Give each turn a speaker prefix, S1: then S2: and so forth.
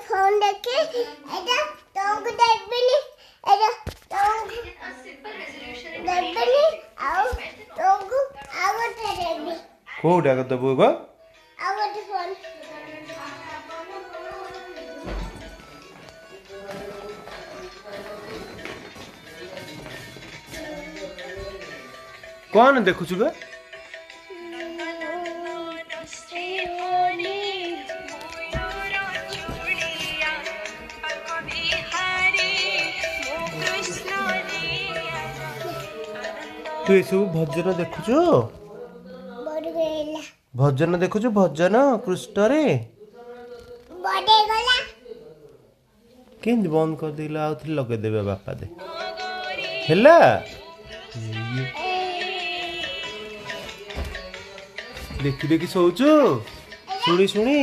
S1: phone देखे एटा तो देबनी एटा तो देबनी आओ तो आवत देबी
S2: कोडा को दबो गो
S1: आवत फोन
S2: कौन देखुछु गो तू ये सब भजन देखुछु
S1: बड़ गेला
S2: भजन देखुछु भजन कृष्ण रे
S1: बड़े गला
S2: केंद बंद कर दिला आउ थी लगे देबे बापा दे हेला देखी देखी सोचु शुणी शुणी